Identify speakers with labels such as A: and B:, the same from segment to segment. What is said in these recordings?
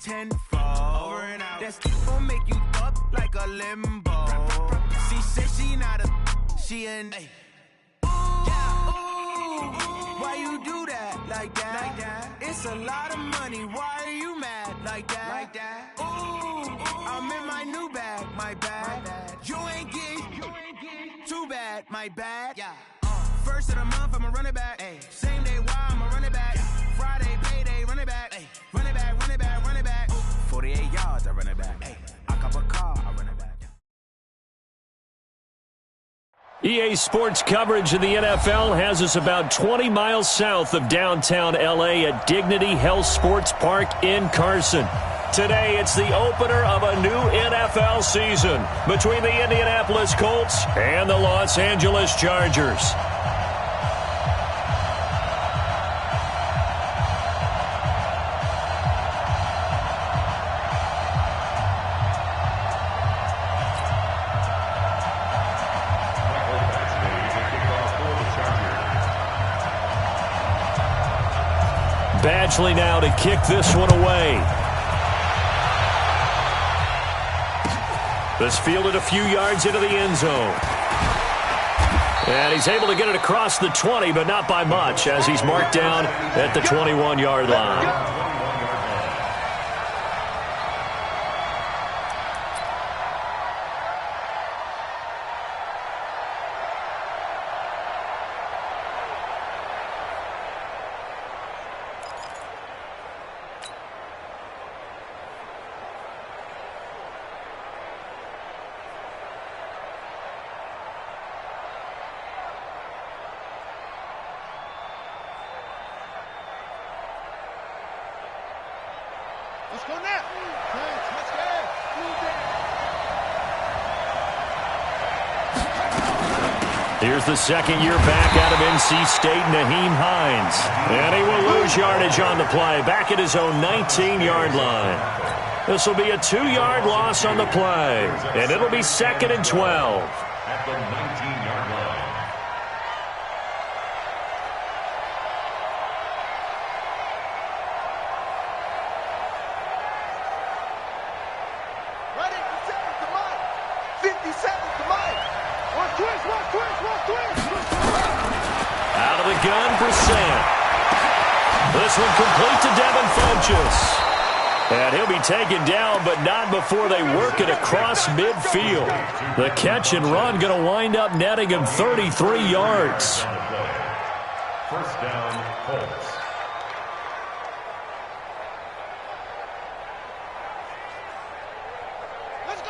A: tenfold. Over and out. That's gon' make you up like a limbo. She said she not a, she an. Why you do that like that? It's a lot of money. Why are you mad like that? Ooh, I'm in my new bag, my bad. You ain't getting too bad, my bad. First of the month, I'ma run it back. Same day, why I'ma run it back. Friday, payday, run it back. Run it back, run it back, run it back. 48 yards, I run it back. I cop a car, I run it back.
B: EA Sports coverage of the NFL has us about 20 miles south of downtown L.A. at Dignity Health Sports Park in Carson. Today, it's the opener of a new NFL season between the Indianapolis Colts and the Los Angeles Chargers. Badgley now to kick this one away. This fielded a few yards into the end zone. And he's able to get it across the 20, but not by much, as he's marked down at the 21-yard line.
C: Let's go now. Let's go.
B: Here's the second year back out of NC State, Nyheim Hines. And he will lose yardage on the play, back at his own 19-yard line. This will be a 2-yard loss on the play, and it'll be 2nd and 12.
D: At the 19-yard line.
C: Ready? 50 seconds to Mike. One twist.
B: Out of the gun for Sam. This one complete to Devin Funchess. And he'll be taken down, but not before they work it across midfield. The catch and run going to wind up netting him 33 yards.
D: First down, Colts.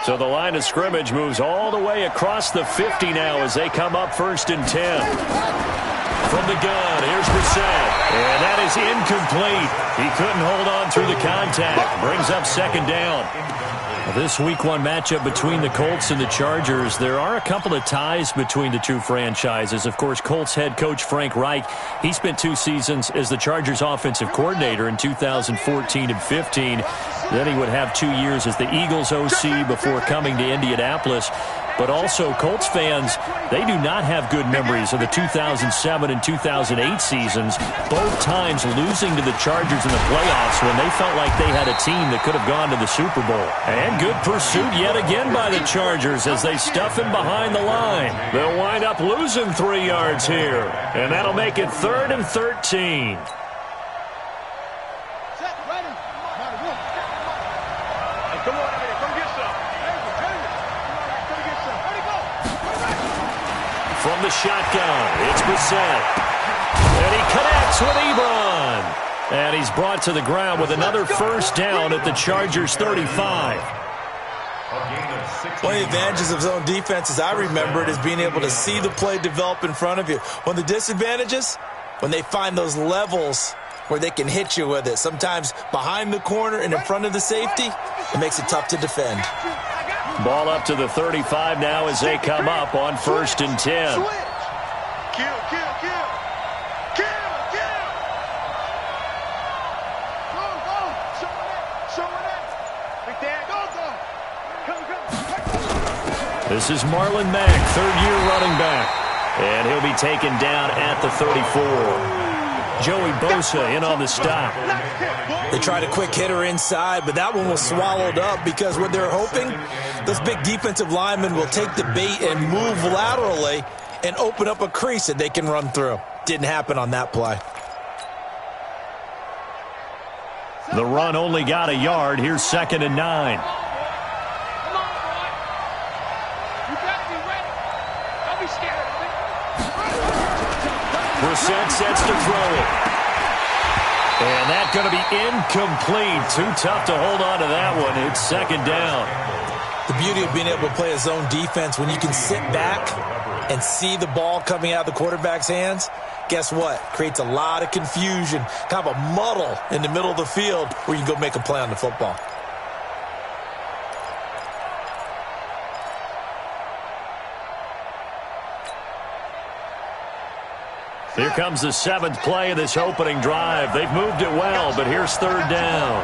B: So the line of scrimmage moves all the way across the 50 now as they come up 1st and 10. From the gun, here's Brissett. And that is incomplete. He couldn't hold on through the contact. Brings up 2nd down. This Week 1 matchup between the Colts and the Chargers, there are a couple of ties between the two franchises. Of course, Colts head coach Frank Reich, he spent 2 seasons as the Chargers offensive coordinator in 2014 and 15. Then he would have 2 years as the Eagles OC before coming to Indianapolis. But also, Colts fans, they do not have good memories of the 2007 and 2008 seasons, both times losing to the Chargers in the playoffs when they felt like they had a team that could have gone to the Super Bowl. And good pursuit yet again by the Chargers as they stuff him behind the line. They'll wind up losing 3 yards here, and that'll make it 3rd and 13. From the shotgun, it's Brissett. And he connects with Ebron. And he's brought to the ground with another first down at the Chargers' 35.
E: One of the advantages of zone defense, as I remember it, is being able to see the play develop in front of you. One of the disadvantages, when they find those levels where they can hit you with it, sometimes behind the corner and in front of the safety, it makes it tough to defend.
B: Ball up to the 35 now as they come up on 1st and 10.
C: Kill.
B: This is Marlon Mack, 3rd-year running back. And he'll be taken down at the 34. Joey Bosa in on the stop.
E: They tried a quick hitter inside, but that one was swallowed up because what they're hoping, those big defensive linemen will take the bait and move laterally and open up a crease that they can run through. Didn't happen on that play.
B: The run only got a yard. Here's 2nd and 9. Brissett sets to throw it. And that's going to be incomplete. Too tough to hold on to that one. It's 2nd down.
E: The beauty of being able to play a zone defense when you can sit back and see the ball coming out of the quarterback's hands, guess what? Creates a lot of confusion, kind of a muddle in the middle of the field where you can go make a play on the football.
B: Here comes the 7th play of this opening drive. They've moved it well, but here's 3rd down.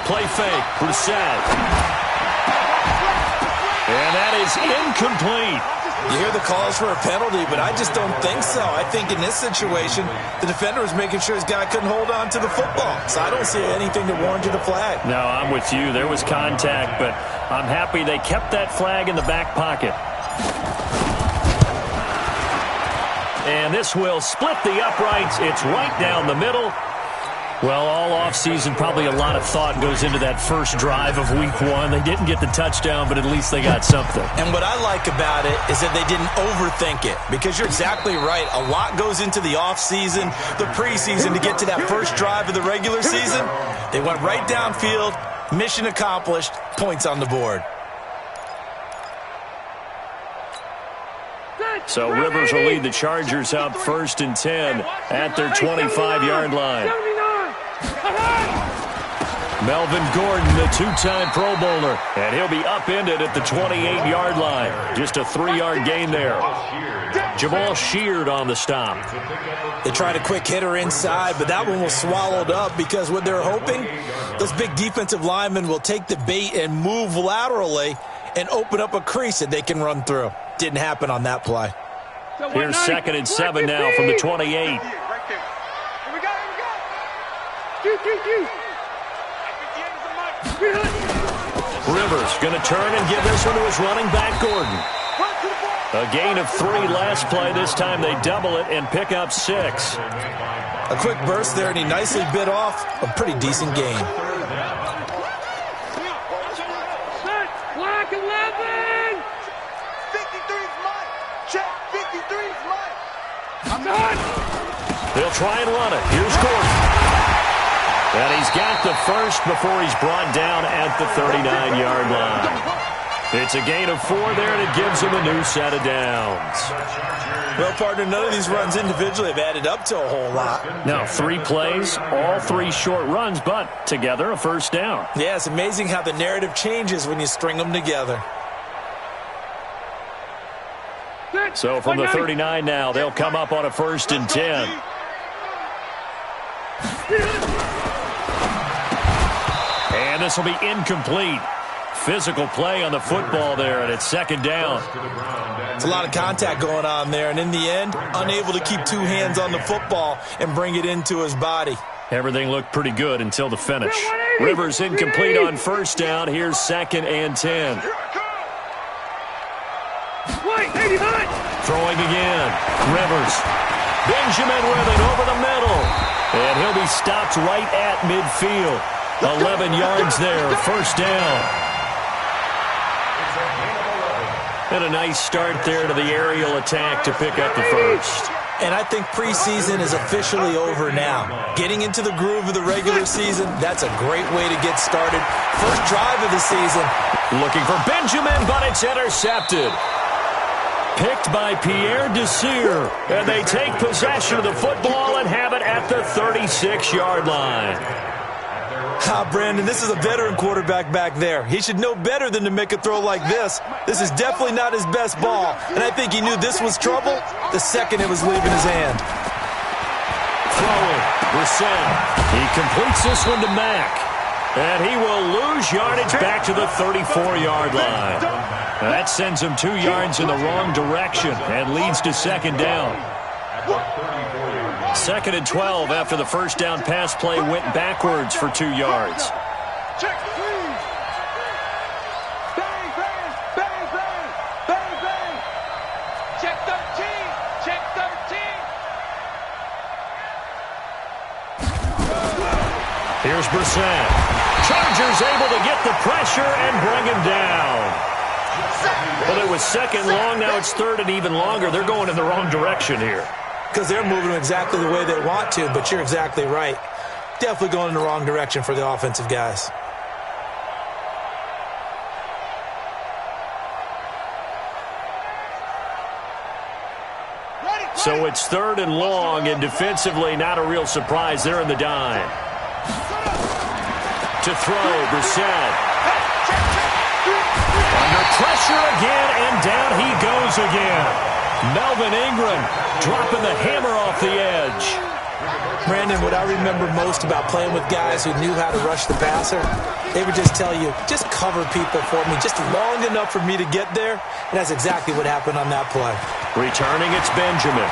B: Play fake, Brissett. And that is incomplete.
E: You hear the calls for a penalty, but I just don't think so. I think in this situation, the defender was making sure his guy couldn't hold on to the football. So I don't see anything that warranted a flag.
B: No, I'm with you. There was contact, but I'm happy they kept that flag in the back pocket. And this will split the uprights. It's right down the middle. Well, all offseason, probably a lot of thought goes into that first drive of Week 1. They didn't get the touchdown, but at least they got something.
E: And what I like about it is that they didn't overthink it, because you're exactly right. A lot goes into the offseason, the preseason, to get to that first drive of the regular season. They went right downfield, mission accomplished, points on the board.
B: So Rivers will lead the Chargers up 1st and 10 at their 25-yard line. Melvin Gordon, the 2-time Pro Bowler, and he'll be upended at the 28-yard line. Just a 3-yard gain there. Jamal Sheard on the stop.
E: They tried a quick hitter inside, but that one was swallowed up because what they're hoping, those big defensive linemen will take the bait and move laterally and open up a crease that they can run through. Didn't happen on that play.
B: Here's 2nd and 7 now from the 28. Rivers going to turn and give this one to his running back, Gordon. A gain of 3 last play. This time they double it and pick up 6.
E: A quick burst there, and he nicely bit off a pretty decent gain.
C: Black 11! 53's mine! Check, 53's mine! I'm done!
B: They'll try and run it. Here's Gordon. And he's got the first before he's brought down at the 39-yard line. It's a gain of 4 there, and it gives him a new set of downs.
E: Well, partner, none of these runs individually have added up to a whole lot.
B: No, 3 plays, all 3 short runs, but together a first down.
E: Yeah, it's amazing how the narrative changes when you string them together.
B: So from the 39 now, they'll come up on a 1st and 10. And this will be incomplete. Physical play on the football there, and it's 2nd down.
E: It's a lot of contact going on there, and in the end, unable to keep 2 hands on the football and bring it into his body.
B: Everything looked pretty good until the finish. Rivers incomplete on 1st down. Here's 2nd and 10. Throwing again. Rivers. Benjamin with it over the middle. And he'll be stopped right at midfield. 11 yards there, 1st down. And a nice start there to the aerial attack to pick up the first.
E: And I think preseason is officially over now. Getting into the groove of the regular season, that's a great way to get started. First drive of the season.
B: Looking for Benjamin, but it's intercepted. Picked by Pierre Desir. And they take possession of the football and have it at the 36-yard line.
E: Brandon, this is a veteran quarterback back there. He should know better than to make a throw like this. This is definitely not his best ball, and I think he knew this was trouble the second it was leaving his hand.
B: Throwing, Brissett. He completes this one to Mack. And he will lose yardage back to the 34-yard line. That sends him 2 yards in the wrong direction and leads to second down. 2nd and 12 after the first down pass play went backwards for 2 yards.
C: Check, please. Bang, bang, bang, bang, bang, bang. Check 13, check 13.
B: Here's Brissett. Chargers able to get the pressure and bring him down. Well, it was second long. Now it's third and even longer. They're going in the wrong direction here.
E: Because they're moving exactly the way they want to, but you're exactly right. Definitely going in the wrong direction for the offensive guys.
B: So it's third and long, and defensively not a real surprise. They're in the dime. To throw, Brissett. Under pressure again, and down he goes again. Melvin Ingram dropping the hammer off the edge.
E: Brandon, what I remember most about playing with guys who knew how to rush the passer, they would just tell you, just cover people for me, just long enough for me to get there. And that's exactly what happened on that play.
B: Returning, it's Benjamin.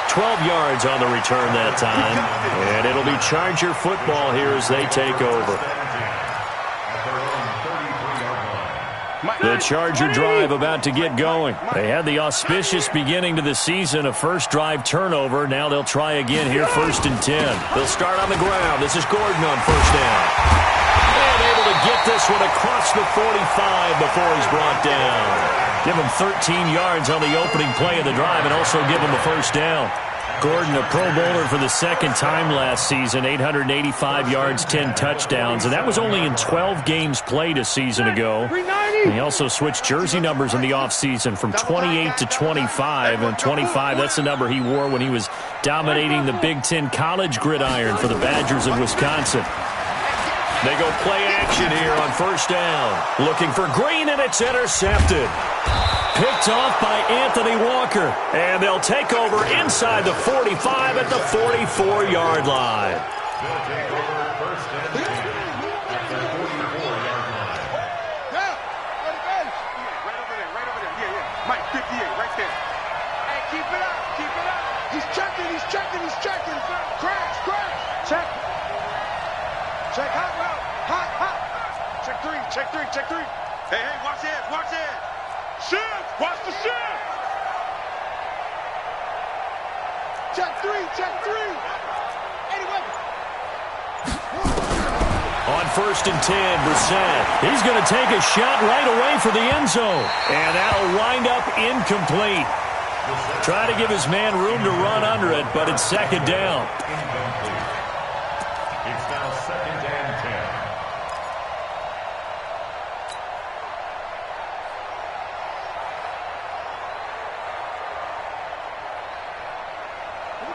B: 12 yards on the return that time. And it'll be Charger football here as they take over. The Charger drive about to get going. They had the auspicious beginning to the season, a first drive turnover. Now they'll try again here, 1st and 10. They'll start on the ground. This is Gordon on first down. And able to get this one across the 45 before he's brought down. Give him 13 yards on the opening play of the drive and also give him a first down. Gordon, a Pro Bowler for the second time last season, 885 yards, 10 touchdowns, and that was only in 12 games played a season ago. And he also switched jersey numbers in the offseason from 28 to 25, and 25, that's the number he wore when he was dominating the Big Ten college gridiron for the Badgers of Wisconsin. They go play action here on first down. Looking for Green, and it's intercepted. Picked off by Anthony Walker. And they'll take over inside the 45 at the 44-yard line.
C: Mike, 58, right there. Hey, keep it up, keep it up. He's checking, he's checking, he's checking. Crash, crash. Check. Check hot route. Hot, hot. Check 3, check 3, check 3. Hey, hey, watch this, watch this. Shift, watch the shift. Check 3, check 3. Anyway.
B: On 1st and 10, Brissett. He's going to take a shot right away for the end zone. And that'll wind up incomplete. Try to give his man room to run under it, but it's second down.
D: It's now 2nd and 10.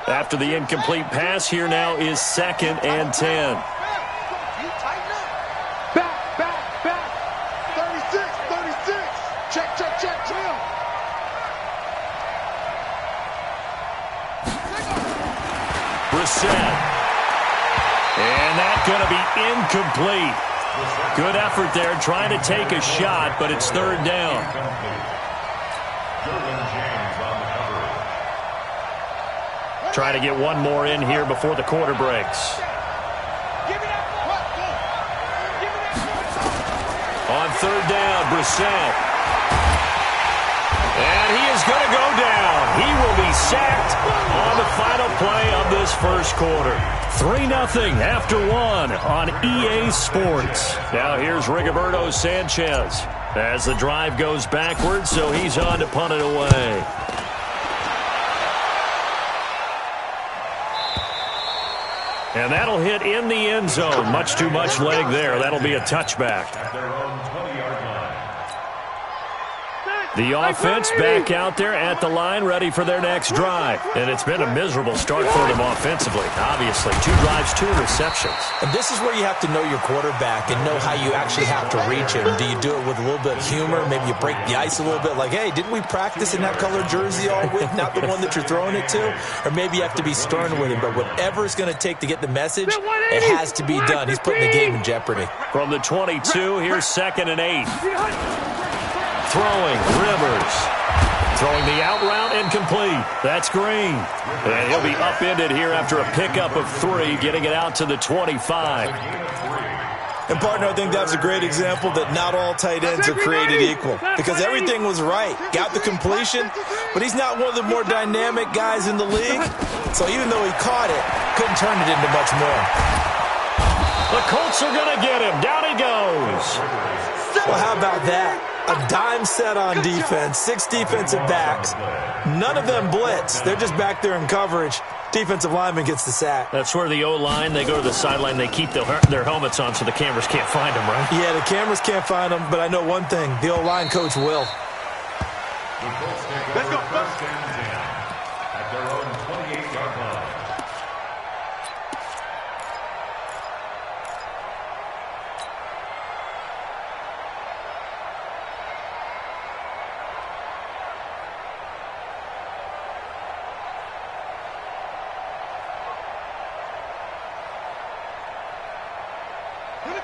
B: After the incomplete pass, here now is 2nd and 10.
C: Back, back, back. 36, 36. Check, check, check, Jim.
B: Brissett. And that's going to be incomplete. Good effort there trying to take a shot, but it's third down. Trying to get one more in here before the quarter breaks. On third down, Brissett. And he is going to go down. He will be sacked on the final play of this first quarter. 3-0 after 1 on EA Sports. Now here's Rigoberto Sanchez as the drive goes backwards, so he's on to punt it away. And that'll hit in the end zone. Much too much leg there. That'll be a touchback.
D: At their own 20-yard line.
B: The offense back out there at the line, ready for their next drive. And it's been a miserable start for them offensively. Obviously, 2 drives, 2 receptions.
E: And this is where you have to know your quarterback and know how you actually have to reach him. Do you do it with a little bit of humor? Maybe you break the ice a little bit, like, hey, didn't we practice in that color jersey all week, not the one that you're throwing it to? Or maybe you have to be stern with him. But whatever it's going to take to get the message, it has to be done. He's putting the game in jeopardy.
B: From the 22, here's 2nd and 8. Throwing, Rivers. Throwing the out route, incomplete. That's Green. And he'll be upended here after a pickup of 3, getting it out to the 25.
E: And, partner, I think that's a great example that not all tight ends are created equal. Because everything was right. Got the completion, but he's not one of the more dynamic guys in the league. So even though he caught it, couldn't turn it into much more.
B: The Colts are going to get him. Down he goes.
E: Well, how about that? A dime set on defense, 6 defensive backs. None of them blitz. They're just back there in coverage. Defensive lineman gets the sack.
B: That's where the O-line, they go to the sideline, they keep their helmets on so the cameras can't find them, right?
E: Yeah, the cameras can't find them, but I know one thing. The O-line coach will.
D: Let's go. First and 10 at their own 28-yard line.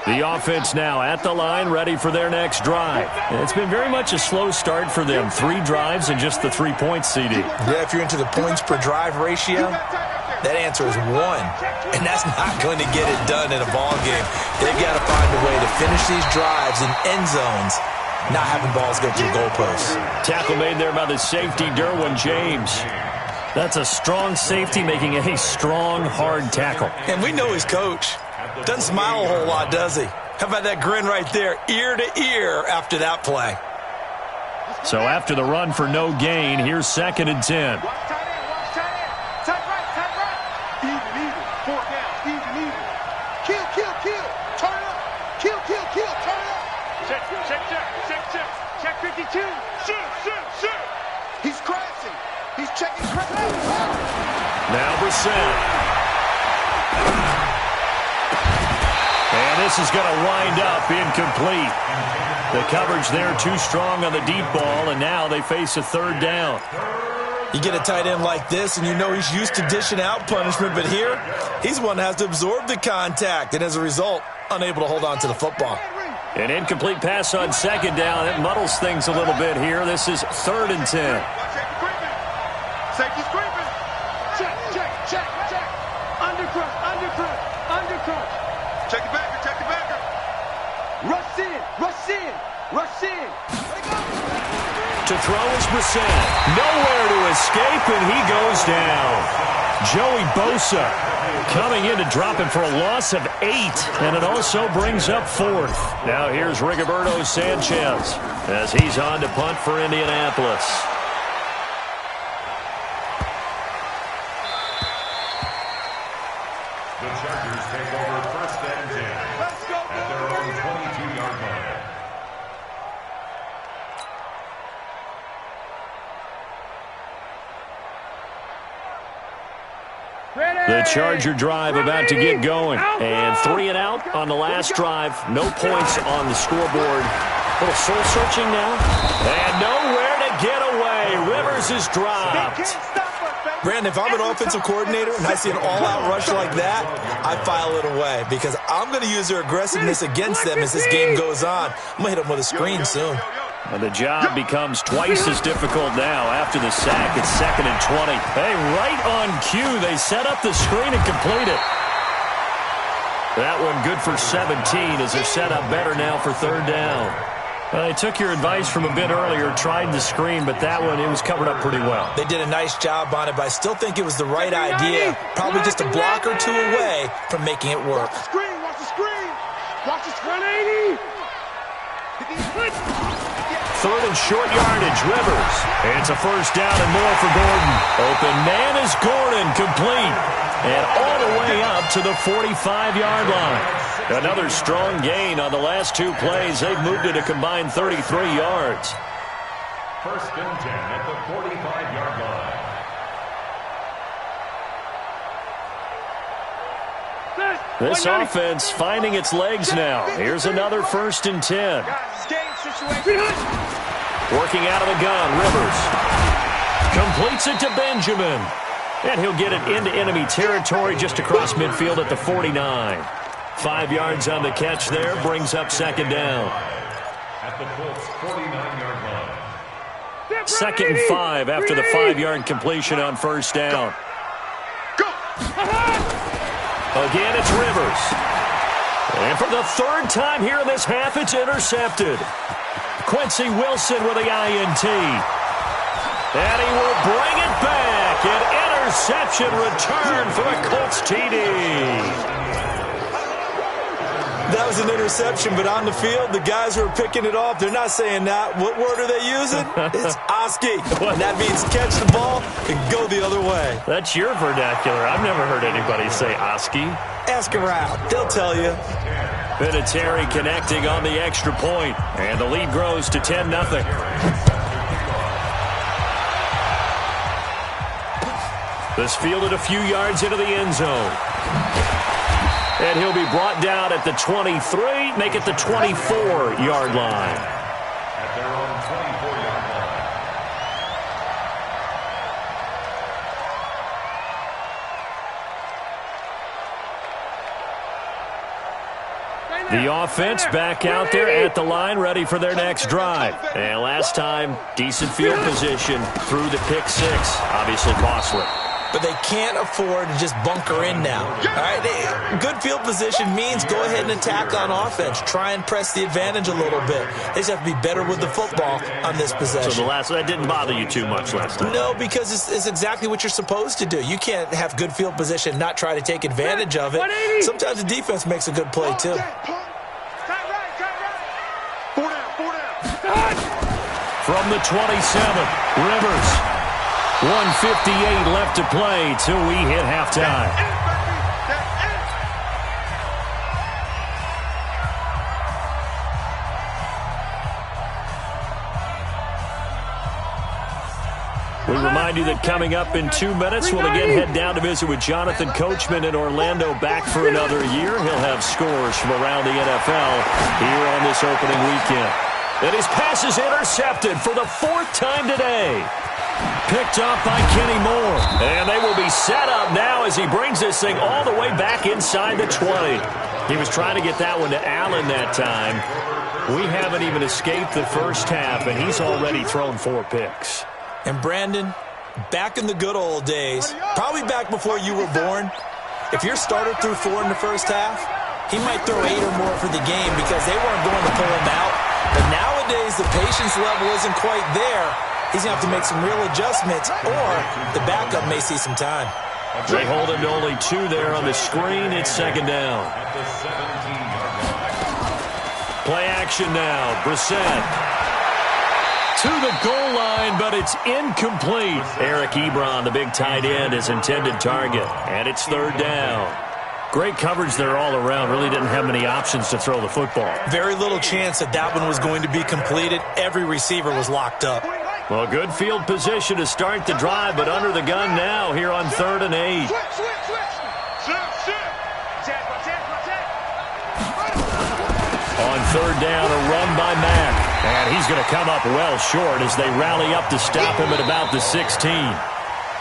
B: The offense now at the line, ready for their next drive. And it's been very much a slow start for them. 3 drives and just the 3 points, CD.
E: Yeah, if you're into the points per drive ratio, that answer is 1. And that's not going to get it done in a ball game. They've got to find a way to finish these drives in end zones, not having balls go through goalposts.
B: Tackle made there by the safety, Derwin James. That's a strong safety making a strong, hard tackle.
E: And we know his coach. Doesn't smile a whole lot, does he? How about that grin right there, ear to ear after that play?
B: So after the run for no gain, here's 2nd and 10.
C: Watch tight end, watch tight end. Tight right. Even. 4 down, even. Kill. Turn it up. Kill. Turn it up. Check 52. Shoot. He's crashing. He's checking crashing.
B: Now Brissett. And this is going to wind up incomplete. The coverage there too strong on the deep ball, and now they face a 3rd down.
E: You get a tight end like this, and you know he's used to dishing out punishment, but here, he's the one that has to absorb the contact, and as a result, unable to hold on to the football.
B: An incomplete pass on 2nd down. It muddles things a little bit here. This is 3rd and 10.
C: Safety scraping. Check. Undercrush. Check the backer. Rush in.
B: To throw is Brissett. Nowhere to escape, and he goes down. Joey Bosa coming in to drop him for a loss of 8, and it also brings up 4th. Now here's Rigoberto Sanchez as he's on to punt for Indianapolis.
D: The Chargers take over 1st and 10 at their own 22-yard line.
B: The Charger drive about to get going. And 3 and out on the last drive. No points on the scoreboard. A little soul-searching now. And nowhere to get away. Rivers is dropped.
E: Brandon, if I'm an offensive coordinator and I see an all-out rush like that, I file it away because I'm going to use their aggressiveness against them as this game goes on. I'm going to hit them with a screen soon.
B: And the job becomes twice as difficult now after the sack. It's 2nd and 20. Hey, right on cue, they set up the screen and complete it. That one good for 17 as they're set up better now for 3rd down. I took your advice from a bit earlier, tried the screen, but that one, it was covered up pretty well.
E: They did a nice job on it, but I still think it was the right idea. Probably just a block or 2 away from making it work.
C: Watch the screen.
B: 3rd and short yardage, Rivers. And it's a 1st down and more for Gordon. Open man is Gordon, complete. And all the way up to the 45-yard line. Another strong gain on the last 2 plays. They've moved it a combined 33 yards.
D: First and 10 at the 45-yard line.
B: This offense finding its legs now. Here's another first and 10. Working out of the gun, Rivers. Completes it to Benjamin. And he'll get it into enemy territory just across midfield at the 49. 5 yards on the catch there, brings up second down.
D: At the Colts 49-yard line.
B: Second and 5 after the 5-yard completion on first down. Again, it's Rivers. And for the third time here in this half, it's intercepted. Quincy Wilson with the INT. And he will bring it back. An interception return for a Colts TD.
E: That was an interception, but on the field, the guys who are picking it off, they're not saying that. What word are they using? It's Oski. And that means catch the ball and go the other way.
B: That's your vernacular. I've never heard anybody say Oski.
E: Ask around. They'll tell you.
B: Vinatieri connecting on the extra point, and the lead grows to 10-0. This fielded a few yards into the end zone. And he'll be brought down at the 23, make it the 24-yard line.
D: At their own 24-yard
B: line. The offense back out there at the line, ready for their next drive. And last time, decent field position through the pick six. Obviously costly.
E: But they can't afford to just bunker in now. All right, good field position means go ahead and attack on offense. Try and press the advantage a little bit. They just have to be better with the football on this possession.
B: So that didn't bother you too much last time?
E: No, because it's exactly what you're supposed to do. You can't have good field position, not try to take advantage of it. Sometimes the defense makes a good play, too.
B: From the 27, Rivers. 1:58 left to play till we hit halftime. We remind you that coming up in 2 minutes, we'll again head down to visit with Jonathan Coachman in Orlando, back for another year. He'll have scores from around the NFL here on this opening weekend. And his pass is intercepted for the 4th time today. Picked up by Kenny Moore. And they will be set up now as he brings this thing all the way back inside the 20. He was trying to get that one to Allen that time. We haven't even escaped the first half, and he's already thrown 4 picks.
E: And Brandon, back in the good old days, probably back before you were born, if your starter threw 4 in the first half, he might throw 8 or more for the game because they weren't going to pull him out. But nowadays, the patience level isn't quite there. He's going to have to make some real adjustments, or the backup may see some time.
B: They hold him to only 2 there on the screen. It's second down. Play action now. Brissett to the goal line, but it's incomplete. Eric Ebron, the big tight end, his intended target. And it's third down. Great coverage there all around. Really didn't have many options to throw the football.
E: Very little chance that one was going to be completed. Every receiver was locked up.
B: Well, good field position to start the drive, but under the gun now here on 3rd and 8. On 3rd down, a run by Mack. And he's going to come up well short as they rally up to stop him at about the 16.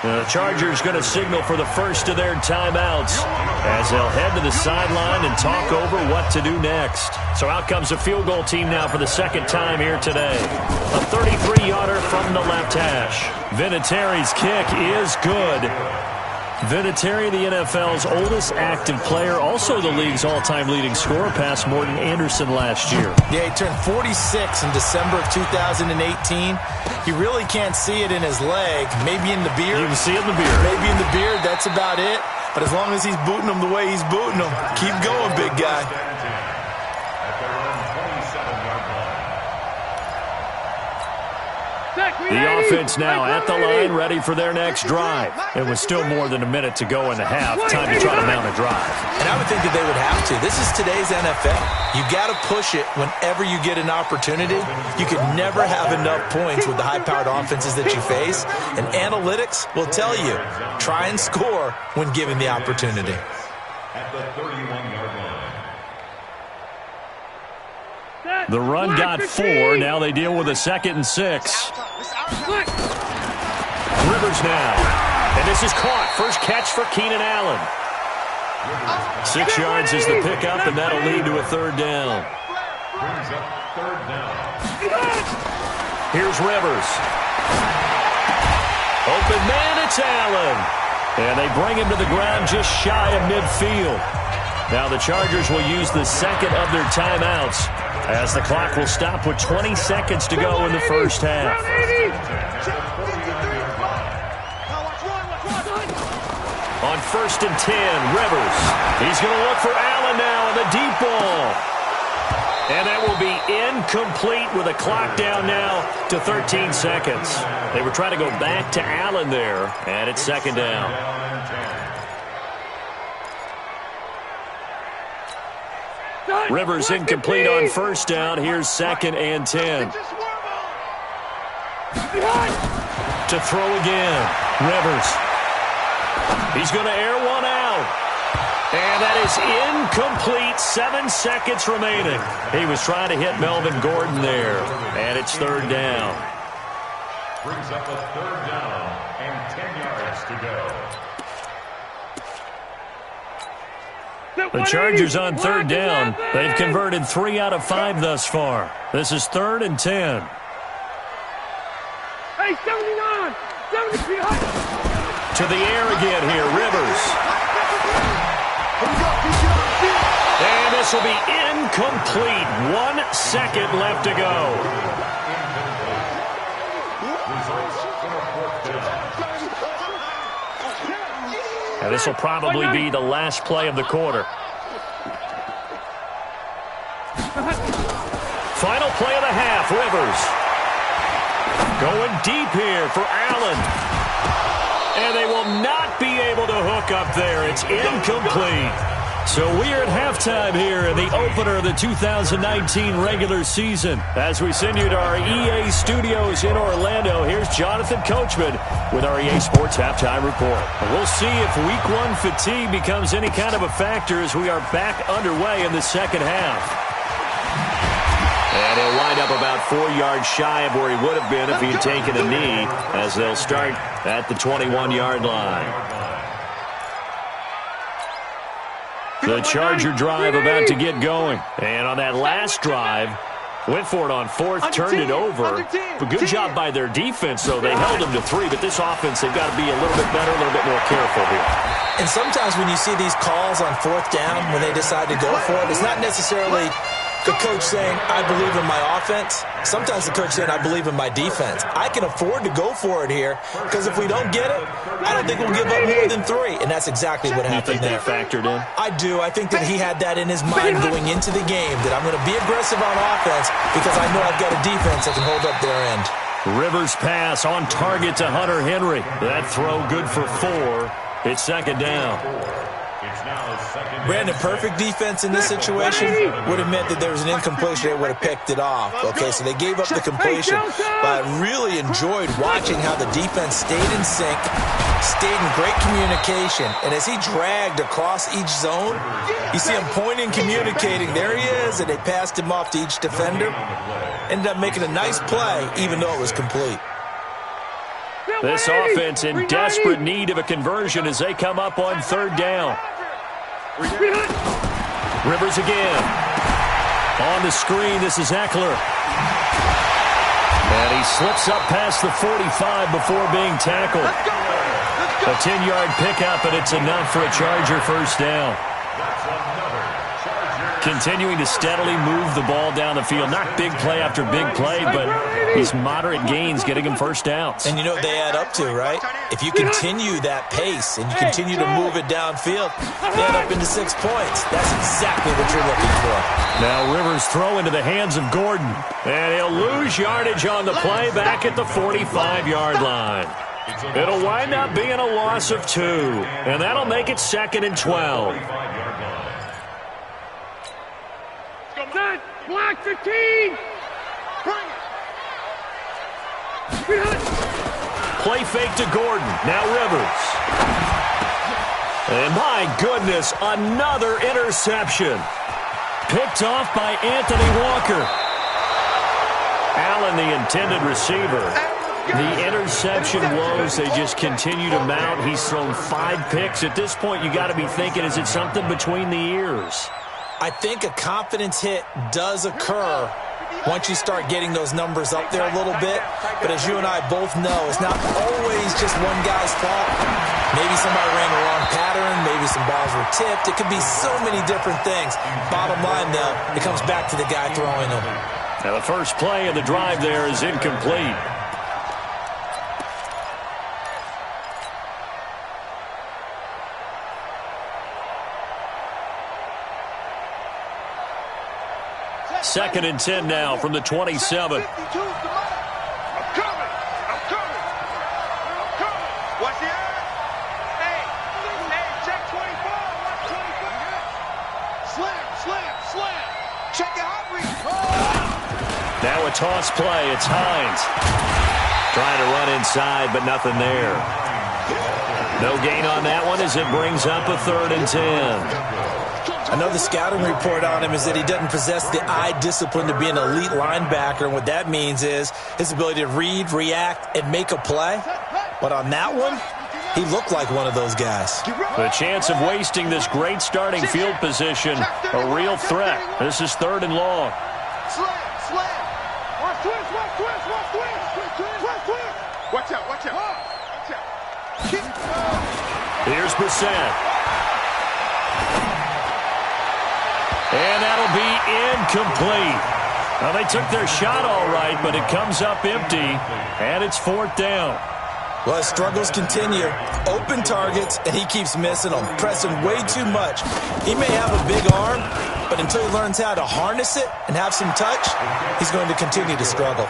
B: The Chargers going to signal for the first of their timeouts as they'll head to the sideline and talk over what to do next. So out comes the field goal team now for the second time here today. A 33-yarder from the left hash. Vinatieri's kick is good. Vinatieri, the NFL's oldest active player, also the league's all-time leading scorer, past Morton Anderson last year.
E: Yeah, he turned 46 in December of 2018. He really can't see it in his leg, maybe in the beard.
B: You can see it in the beard.
E: Maybe in the beard, that's about it. But as long as he's booting them the way he's booting them, keep going, big guy.
B: The offense now at the line, ready for their next drive. It was still more than a minute to go in the half. Time to try to mount a drive.
E: And I would think that they would have to. This is today's NFL. You got to push it whenever you get an opportunity. You could never have enough points with the high-powered offenses that you face. And analytics will tell you, try and score when given the opportunity.
D: At the 31-yard line.
B: The run got 4. Now they deal with a 2nd and 6. Rivers now. And this is caught. First catch for Keenan Allen. 6 yards is the pickup, and that'll lead to a 3rd down.
D: Brings up 3rd down.
B: Here's Rivers. Open man, it's Allen. And they bring him to the ground just shy of midfield. Now the Chargers will use the 2nd of their timeouts as the clock will stop with 20 seconds to go in the first half. On 1st and 10, Rivers. He's going to look for Allen now on the deep ball. And that will be incomplete with a clock down now to 13 seconds. They were trying to go back to Allen there, and it's 2nd down. Rivers incomplete on 1st down. Here's 2nd and 10. To throw again. Rivers. He's going to air one out. And that is incomplete. 7 seconds remaining. He was trying to hit Melvin Gordon there. And it's 3rd down.
D: Brings up a 3rd down and 10 yards to go.
B: The Chargers on 3rd down. They've converted 3 out of 5 thus far. This is 3rd and 10.
C: Hey, 79! 70!
B: To the air again here, Rivers. And this will be incomplete. 1 second left to go. And this will probably be the last play of the quarter. Final play of the half, Rivers. Going deep here for Allen. And they will not be able to hook up there. It's incomplete. So we are at halftime here in the opener of the 2019 regular season. As we send you to our EA studios in Orlando, here's Jonathan Coachman with our EA Sports Halftime Report. We'll see if Week 1 fatigue becomes any kind of a factor as we are back underway in the second half. And he'll wind up about 4 yards shy of where he would have been if he had taken a knee, as they'll start at the 21-yard line. The Charger drive about to get going. And on that last drive, went for it on 4th, turned it over. But good job by their defense, though. They held them to 3, but this offense, they've got to be a little bit better, a little bit more careful here.
E: And sometimes when you see these calls on 4th down, when they decide to go for it, it's not necessarily the coach saying, I believe in my offense. Sometimes the coach saying, I believe in my defense. I can afford to go for it here because if we don't get it, I don't think we'll give up more than 3. And that's exactly what happened there.
B: You think they factored in?
E: I do. I think that he had that in his mind going into the game, that I'm going to be aggressive on offense because I know I've got a defense that can hold up their end.
B: Rivers pass on target to Hunter Henry. That throw good for 4. It's 2nd down.
E: Brandon, perfect defense in this situation would have meant that there was an incompletion. They would have picked it off. Okay, so they gave up the completion. But I really enjoyed watching how the defense stayed in sync, stayed in great communication. And as he dragged across each zone, you see him pointing, communicating. There he is, and they passed him off to each defender. Ended up making a nice play, even though it was complete.
B: This offense in desperate need of a conversion as they come up on 3rd down. Rivers again. On the screen, this is Eckler. And he slips up past the 45 before being tackled. A 10-yard pickup, and it's enough for a Charger first down. Continuing to steadily move the ball down the field. Not big play after big play, but these moderate gains getting him first downs.
E: And you know what they add up to, right? if you continue that pace and you continue to move it downfield, they end up into 6 points. That's exactly what you're looking for.
B: Now Rivers throw into the hands of Gordon, and he'll lose yardage on the play back at the 45-yard line. It'll wind up being a loss of 2, and that'll make it 2nd and 12.
C: Set, block 15. Bring it.
B: Play fake to Gordon. Now Rivers. And my goodness, another interception. Picked off by Anthony Walker. Allen, the intended receiver. The interception woes, they just continue to mount. He's thrown 5 picks. At this point, you got to be thinking, is it something between the ears?
E: I think a confidence hit does occur once you start getting those numbers up there a little bit. But as you and I both know, it's not always just one guy's fault. Maybe somebody ran the wrong pattern. Maybe some balls were tipped. It could be so many different things. Bottom line, though, it comes back to the guy throwing them.
B: Now the first play of the drive there is incomplete. Second and 10 now from the 27.
C: I'm coming. What's the odds? Hey, check 24. Watch 24. Slam. Check the hot read.
B: Now a toss play. It's Hines. Trying to run inside, but nothing there. No gain on that one as it brings up a 3rd and 10.
E: Another scouting report on him is that he doesn't possess the eye discipline to be an elite linebacker. And what that means is his ability to read, react, and make a play. But on that one, he looked like one of those guys.
B: The chance of wasting this great starting field position, a real threat. This is 3rd and long.
C: Slam. Watch twist. Watch out.
B: Here's Brissett. And that'll be incomplete. Now, they took their shot all right, but it comes up empty, and it's 4th down.
E: Well, his struggles continue. Open targets, and he keeps missing them, pressing way too much. He may have a big arm, but until he learns how to harness it and have some touch, he's going to continue to struggle.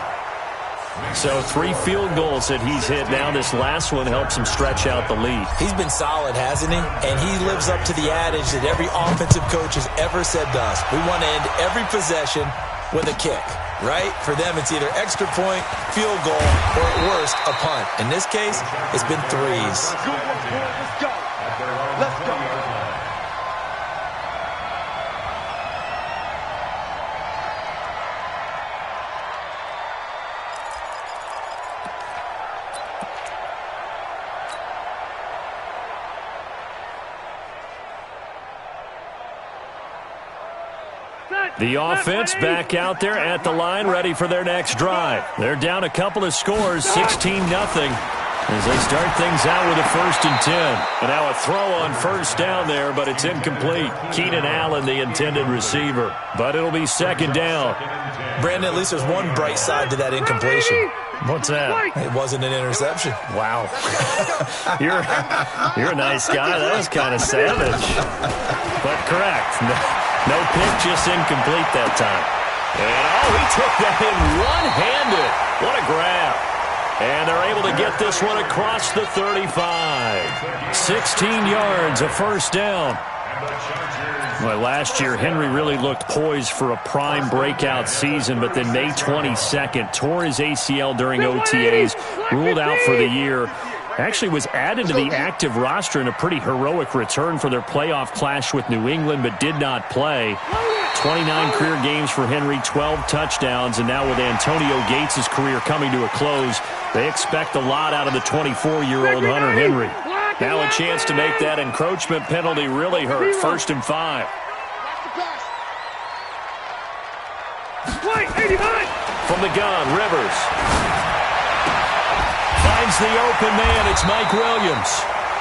B: So 3 field goals that he's hit now. This last one helps him stretch out the lead.
E: He's been solid, hasn't he? And he lives up to the adage that every offensive coach has ever said to us. We want to end every possession with a kick, right? For them, it's either extra point, field goal, or at worst, a punt. In this case, it's been 3s.
C: Let's go.
B: The offense back out there at the line, ready for their next drive. They're down a couple of scores, 16-0, as they start things out with a 1st and 10. And now a throw on 1st down there, but it's incomplete. Keenan Allen, the intended receiver. But it'll be 2nd down.
E: Brandon, at least there's one bright side to that incompletion.
B: What's that?
E: It wasn't an interception.
B: Wow. You're a nice guy. That was kind of savage. But correct. No pick, just incomplete that time. And, he took that in one-handed. What a grab. And they're able to get this one across the 35. 16 yards, a 1st down. Well, last year, Henry really looked poised for a prime breakout season, but then May 22nd, tore his ACL during OTAs, ruled out for the year. Actually was added to the active roster in a pretty heroic return for their playoff clash with New England, but did not play. 29 career games for Henry, 12 touchdowns, and now with Antonio Gates' career coming to a close, they expect a lot out of the 24-year-old Hunter Henry. Now a chance to make that encroachment penalty really hurt. 1st and 5. From the gun, Rivers. Finds the open man. It's Mike Williams.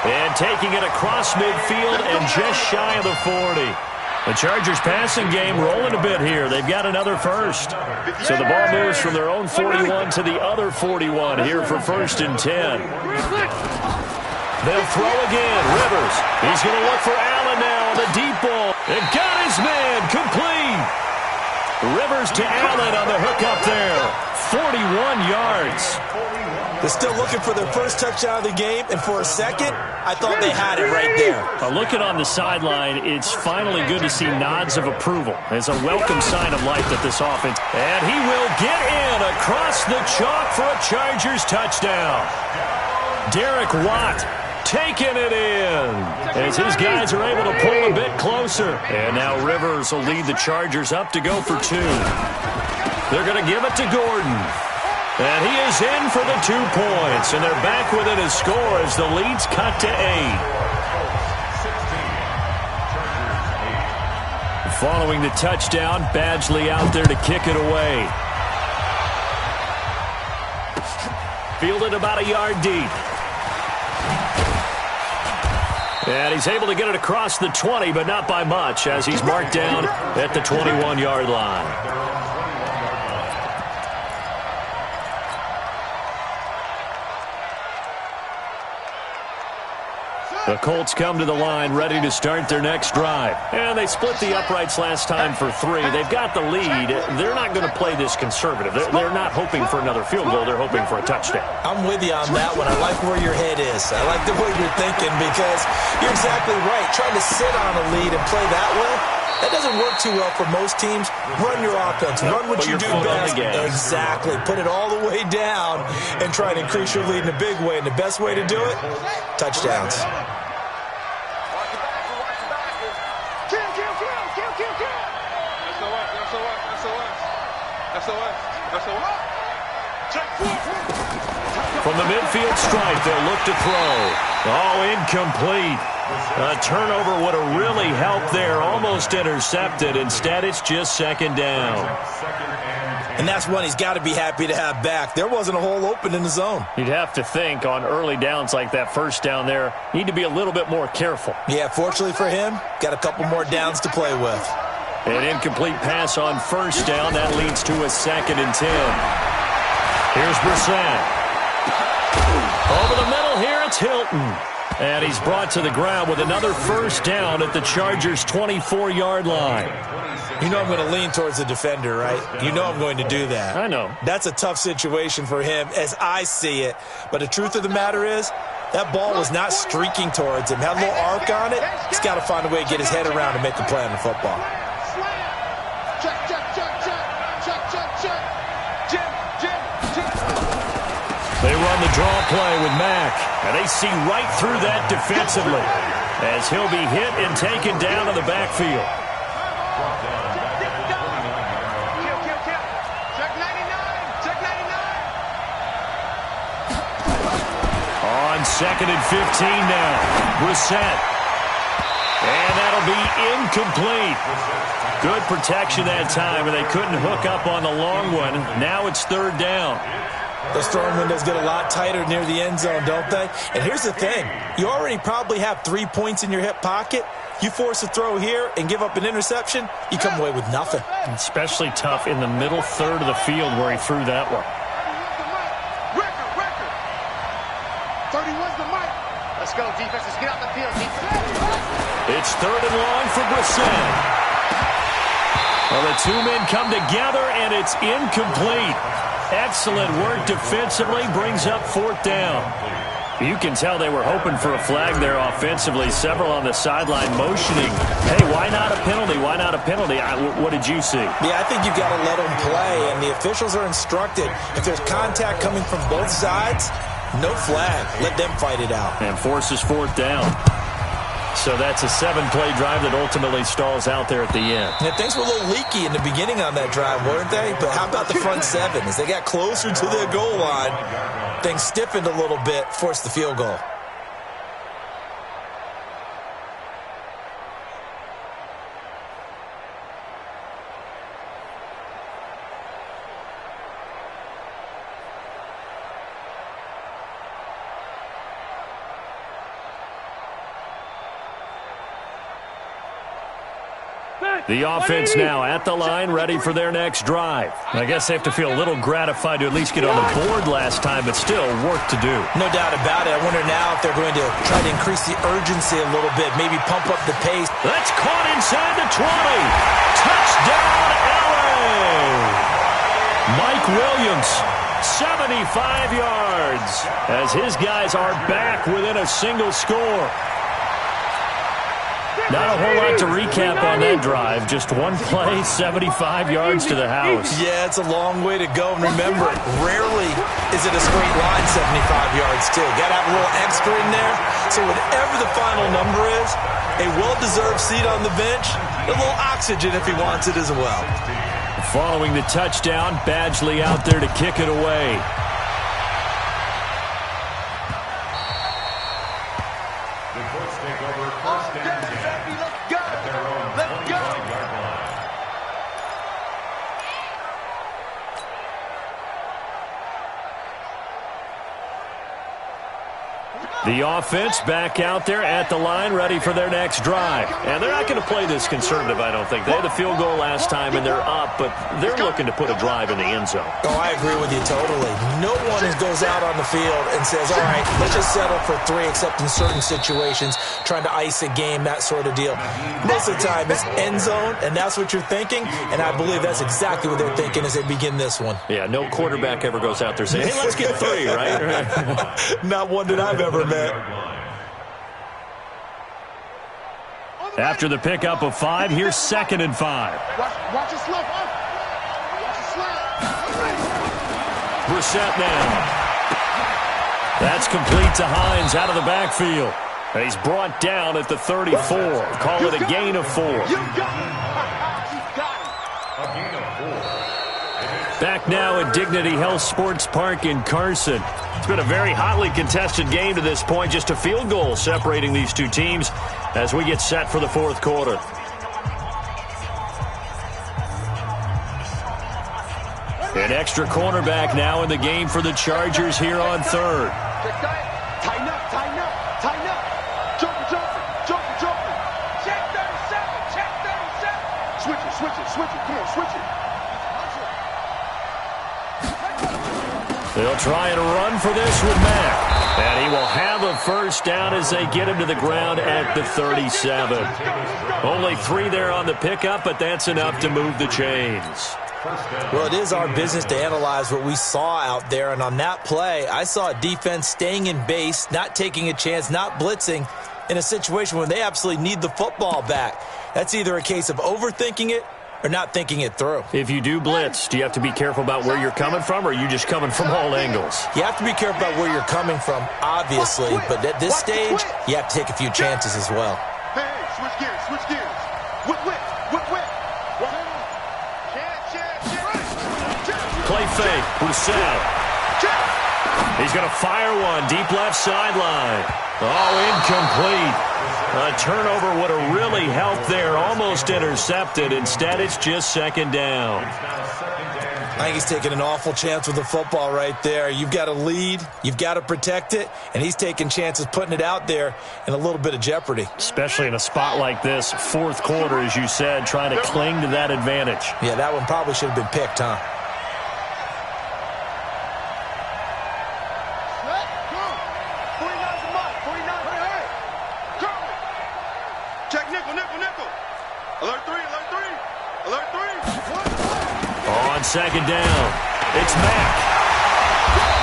B: And taking it across midfield and just shy of the 40. The Chargers passing game rolling a bit here. They've got another first. So the ball moves from their own 41 to the other 41 here for 1st and 10. They'll throw again. Rivers. He's going to look for Allen now on the deep ball. And got his man. Complete. Rivers to Allen on the hook up there. 41 yards.
E: They're still looking for their first touchdown of the game, and for a second, I thought they had it right there.
B: Looking on the sideline, it's finally good to see nods of approval. It's a welcome sign of life that this offense. And he will get in across the chalk for a Chargers touchdown. Derek Watt taking it in as his guys are able to pull a bit closer. And now Rivers will lead the Chargers up to go for 2. They're going to give it to Gordon. And he is in for the 2 points. And they're back within a score as the lead's cut to 8. Following the touchdown, Badgley out there to kick it away. Fielded about a yard deep. And he's able to get it across the 20, but not by much, as he's marked down at the 21-yard line. The Colts come to the line ready to start their next drive. And they split the uprights last time for 3. They've got the lead. They're not going to play this conservative. They're not hoping for another field goal. They're hoping for a touchdown.
E: I'm with you on that one. I like where your head is. I like the way you're thinking because you're exactly right. Trying to sit on a lead and play that way, that doesn't work too well for most teams. Run your offense. Run what you do best. Exactly. Put it all the way down and try and increase your lead in a big way. And the best way to do it, touchdowns.
B: From the midfield stripe, they'll look to throw. Oh, incomplete. A turnover would have really helped there. Almost intercepted. Instead, it's just 2nd down.
E: And that's one he's got to be happy to have back. There wasn't a hole open in the zone.
B: You'd have to think on early downs like that first down there, need to be a little bit more careful.
E: Yeah, fortunately for him, got a couple more downs to play with.
B: An incomplete pass on 1st down. That leads to a 2nd and 10. Here's Brissett. Over the middle here, it's Hilton. And he's brought to the ground with another 1st down at the Chargers' 24-yard line.
E: You know I'm going to lean towards the defender, right? You know I'm going to do that.
B: I know.
E: That's a tough situation for him as I see it. But the truth of the matter is, that ball was not streaking towards him. Had a little arc on it. He's got to find a way to get his head around and make a play on the football.
B: They run the draw play with Mack, and they see right through that defensively as he'll be hit and taken down in the backfield. On 2nd and 15 now, Brissett. And that'll be incomplete. Good protection that time, and they couldn't hook up on the long one. Now it's 3rd down.
E: Those throwing windows get a lot tighter near the end zone, don't they? And here's the thing. You already probably have 3 points in your hip pocket. You force a throw here and give up an interception, you come away with nothing.
B: Especially tough in the middle third of the field where he threw that one.
C: 31's the mic. Let's go, defense. Let's get out the field.
B: It's 3rd and long for Brissett. Well, the 2 men come together, and it's incomplete. Excellent work defensively, brings up 4th down. You can tell they were hoping for a flag there offensively. Several on the sideline motioning. Hey, why not a penalty? Why not a penalty? What did you see?
E: Yeah, I think you've got to let them play, and the officials are instructed. If there's contact coming from both sides, no flag. Let them fight it out.
B: And forces 4th down. So that's a 7-play drive that ultimately stalls out there at the end.
E: Yeah, things were a little leaky in the beginning on that drive, weren't they? But how about the front 7? As they got closer to the goal line, things stiffened a little bit, forced the field goal.
B: The offense now at the line, ready for their next drive. I guess they have to feel a little gratified to at least get on the board last time, but still work to do.
E: No doubt about it. I wonder now if they're going to try to increase the urgency a little bit, maybe pump up the pace.
B: That's caught inside the 20. Touchdown, LA! Mike Williams, 75 yards, as his guys are back within a single score. Not a whole lot to recap on that drive. Just one play, 75 yards to the house.
E: Yeah, it's a long way to go. And remember, rarely is it a straight line 75 yards, too. Got to have a little extra in there. So whatever the final number is, a well-deserved seat on the bench, a little oxygen if he wants it as well.
B: Following the touchdown, Badgley out there to kick it away.
D: The Colts take over first and 10 at their own 25-yard line.
B: The offense back out there at the line, ready for their next drive. And they're not going to play this conservative, I don't think. They had the field goal last time, and they're up, but they're looking to put a drive in the end zone.
E: Oh, I agree with you totally. No one goes out on the field and says, all right, let's just settle for 3, except in certain situations, trying to ice a game, that sort of deal. Most of the time, it's end zone, and that's what you're thinking, and I believe that's exactly what they're thinking as they begin this one.
B: Yeah, no quarterback ever goes out there saying, hey, let's get 3, right?
E: Not one that I've ever met.
B: After the pickup of 5, here's 2nd and 5.
C: Watch it slip. Watch it slip.
B: Brissett now. That's complete to Hines out of the backfield. And he's brought down at the 34. Call it a gain of 4. Back now at Dignity Health Sports Park in Carson. It's been a very hotly contested game to this point. Just a field goal separating these two teams as we get set for the fourth quarter. An extra cornerback now in the game for the Chargers here on 3rd.
C: Tighten up, tighten up, tighten up. Jumping. Check 37. Switch it. Come on, switch it.
B: They'll try and run for this with Mack. And he will have a first down as they get him to the ground at the 37. Only 3 there on the pickup, but that's enough to move the chains.
E: Well, it is our business to analyze what we saw out there. And on that play, I saw a defense staying in base, not taking a chance, not blitzing in a situation where they absolutely need the football back. That's either a case of overthinking it or not thinking it through.
B: If you do blitz, do you have to be careful about where you're coming from, or are you just coming from all angles?
E: You have to be careful about where you're coming from, obviously, but at this stage, you have to take a few chances as well.
C: Hey, switch gears. Whip.
B: Play fake, Brissett. He's going to fire one, deep left sideline. Oh, incomplete. A turnover would have really helped there, almost intercepted. Instead, it's just 2nd down.
E: I think he's taking an awful chance with the football right there. You've got to lead, you've got to protect it, and he's taking chances putting it out there in a little bit of jeopardy.
B: Especially in a spot like this, fourth quarter, as you said, trying to cling to that advantage.
E: Yeah, that one probably should have been picked, huh?
C: Check nickel. Alert 3.
B: On 2nd down, it's Mack.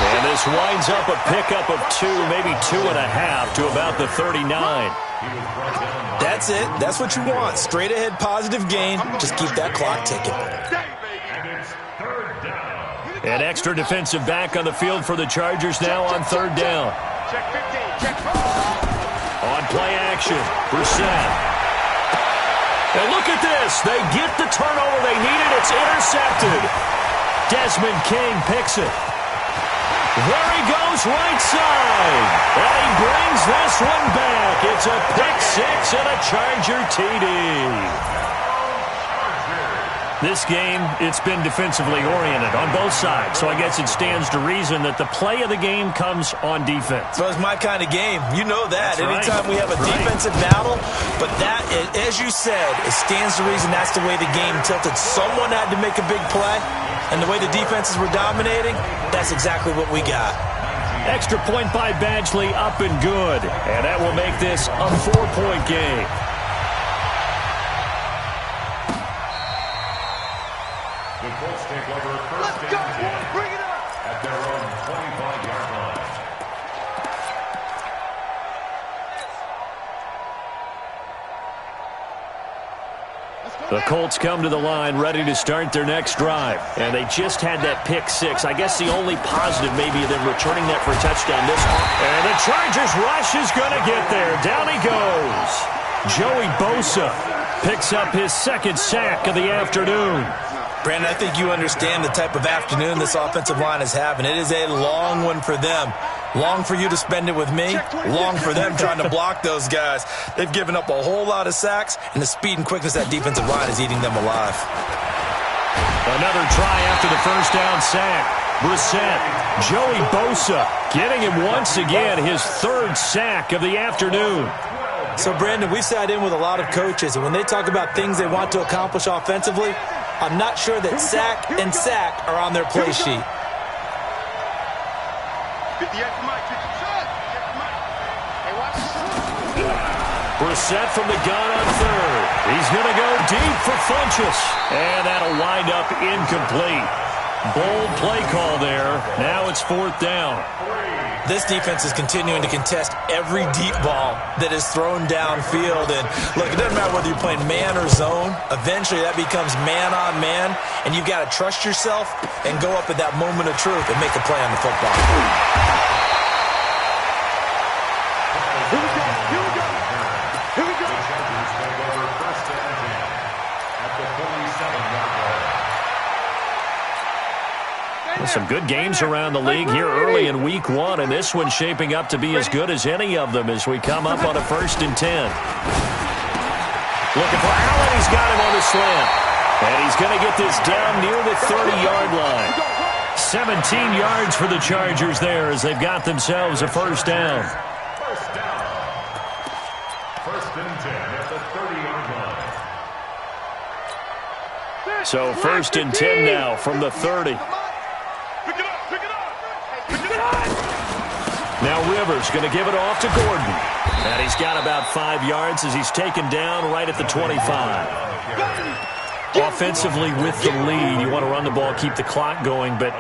B: And this winds up a pickup of 2, maybe 2.5 to about the 39.
E: That's it. That's what you want. Straight ahead positive gain. Just keep that clock ticking.
B: An extra defensive back on the field for the Chargers now on 3rd down.
C: Check 15.
B: On play action, Brissett. And look at this. They get the turnover they needed. It's intercepted. Desmond King picks it. There he goes, right side. And he brings this one back. It's a pick 6 and a Charger TD. This game, it's been defensively oriented on both sides, so I guess it stands to reason that the play of the game comes on defense.
E: So it's my kind of game. You know that.
B: That's
E: Anytime we have a defensive battle, but that, as you said, it stands to reason that's the way the game tilted. Someone had to make a big play, and the way the defenses were dominating, that's exactly what we got.
B: Extra point by Badgley, up and good. And that will make this a 4-point game.
D: The Colts take over first and 10
C: Bring it up.
D: at their own 25-yard line.
B: The Colts come to the line ready to start their next drive. And they just had that pick six. I guess the only positive maybe of them returning that for a touchdown this time. And the Chargers rush is going to get there. Down he goes. Joey Bosa picks up his second sack of the afternoon.
E: Brandon, I think you understand the type of afternoon this offensive line is having. It is a long one for them. Long for you to spend it with me. Long for them trying to block those guys. They've given up a whole lot of sacks, and the speed and quickness of that defensive line is eating them alive.
B: Another try after the first down sack. Brissett, Joey Bosa getting him once again his third sack of the afternoon.
E: So, Brandon, we've sat in with a lot of coaches, and when they talk about things they want to accomplish offensively, I'm not sure that sack and sack are on their play sheet.
B: Brissett from the gun on third. He's going to go deep for Funchess. And that'll wind up incomplete. Bold play call there. Now it's fourth down.
E: This defense is continuing to contest every deep ball that is thrown downfield. And, look, it doesn't matter whether you're playing man or zone. Eventually that becomes man on man. And you've got to trust yourself and go up at that moment of truth and make a play on the football.
B: Some good games around the league here early in week one, and this one's shaping up to be as good as any of them as we come up on a 1st and 10. Looking for Allen. He's got him on the slant. And he's going to get this down near the 30-yard line. 17 yards for the Chargers there as they've got themselves a first down.
D: First down. 1st and 10 at the 30-yard line.
B: So 1st and 10 now from the 30. Now Rivers going to give it off to Gordon. And he's got about 5 yards as he's taken down right at the 25. Offensively with the lead, you want to run the ball, keep the clock going, but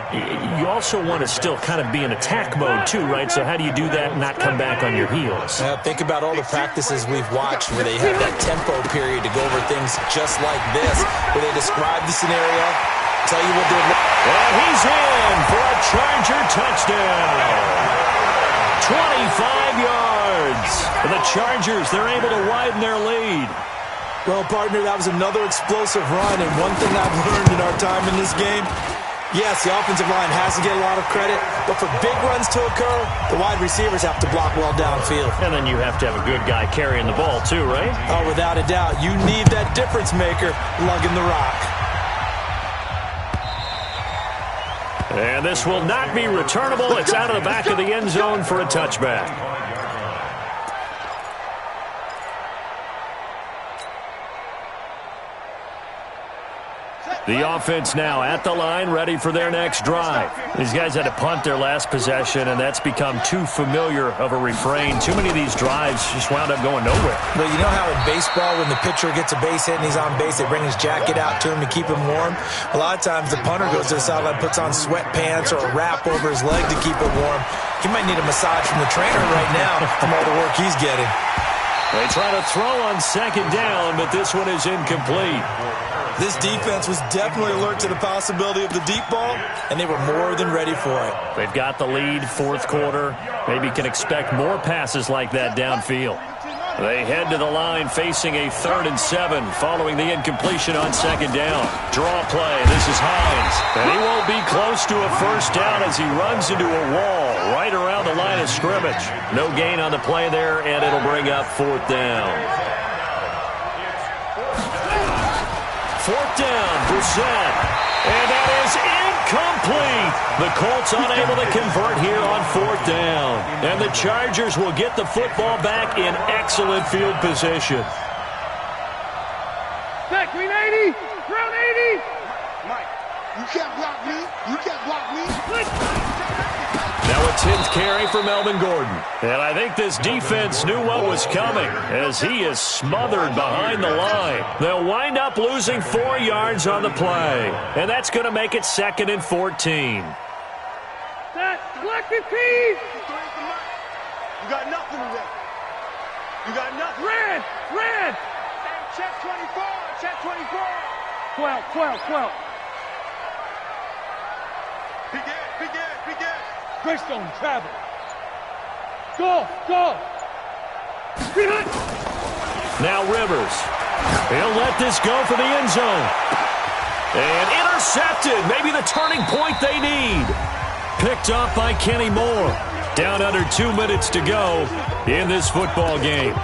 B: you also want to still kind of be in attack mode too, right? So how do you do that and not come back on your heels?
E: Think about all the practices we've watched where they have that tempo period to go over things just like this, where they describe the scenario, tell you what they're...
B: And he's in for a Charger touchdown. 25 yards for the Chargers. They're able to widen their lead.
E: Well, partner, that was another explosive run, and one thing I've learned in our time in this game, yes, the offensive line has to get a lot of credit, but for big runs to occur, the wide receivers have to block well downfield.
B: And then you have to have a good guy carrying the ball too, right?
E: Oh, without a doubt. You need that difference maker lugging the rock.
B: And this will not be returnable. It's out of the back of the end zone for a touchback. The offense now at the line, ready for their next drive. These guys had to punt their last possession, and that's become too familiar of a refrain. Too many of these drives just wound up going nowhere.
E: But you know how in baseball, when the pitcher gets a base hit and he's on base, they bring his jacket out to him to keep him warm? A lot of times the punter goes to the sideline, puts on sweatpants or a wrap over his leg to keep it warm. He might need a massage from the trainer right now from all the work he's getting.
B: They try to throw on second down, but this one is incomplete.
E: This defense was definitely alert to the possibility of the deep ball, and they were more than ready for it.
B: They've got the lead, fourth quarter. Maybe can expect more passes like that downfield. They head to the line facing a 3rd and 7 following the incompletion on second down. Draw play. This is Hines. And he won't be close to a first down as he runs into a wall right around the line of scrimmage. No gain on the play there, and it'll bring up 4th down. 4th down, Brissett. And that is incomplete. The Colts unable to convert here on 4th down. And the Chargers will get the football back in excellent field position.
C: Back, green 80, ground 80. Mike, you can't block me. You can't block me.
B: Now a 10th carry for Melvin Gordon. And I think this defense knew what was coming as he is smothered behind the line. They'll wind up losing 4 yards on the play. And that's going to make it 2nd and 14.
C: That collective team. You got nothing today. You got nothing. Red, red. Check 24, check 24. 12. Begin. Greystone, travel. Go.
B: Now Rivers. He'll let this go for the end zone. And intercepted. Maybe the turning point they need. Picked up by Kenny Moore. Down under 2 minutes to go in this football game.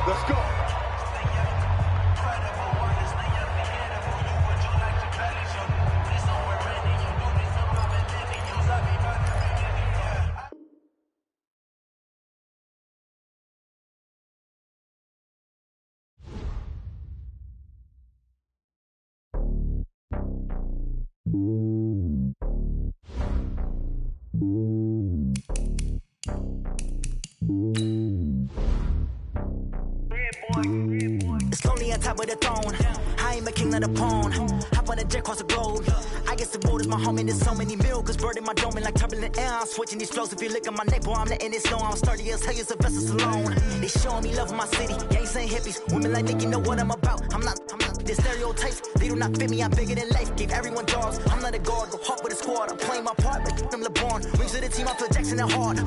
C: Let's go.
F: It's lonely on top of the throne. I am a king of the pawn. Hop on a jet across the globe. I guess the road is my home and there's so many miracles burning my dome and like turbulent air. I'm switching these flows. If you look at my neck, boy, I'm letting it slow. I'm sturdy as hell, as Sylvester Stallone. They showing me love in my city. Gangs ain't hippies. Women like Nick, you know what I'm about. I'm not. The stereotypes, they do not fit me. I'm bigger than life. Gave everyone dogs. I'm not a guard. Go hard with a squad. I'm playing my part like I'm LeBron. Rings to the team, I feel Jackson and hard.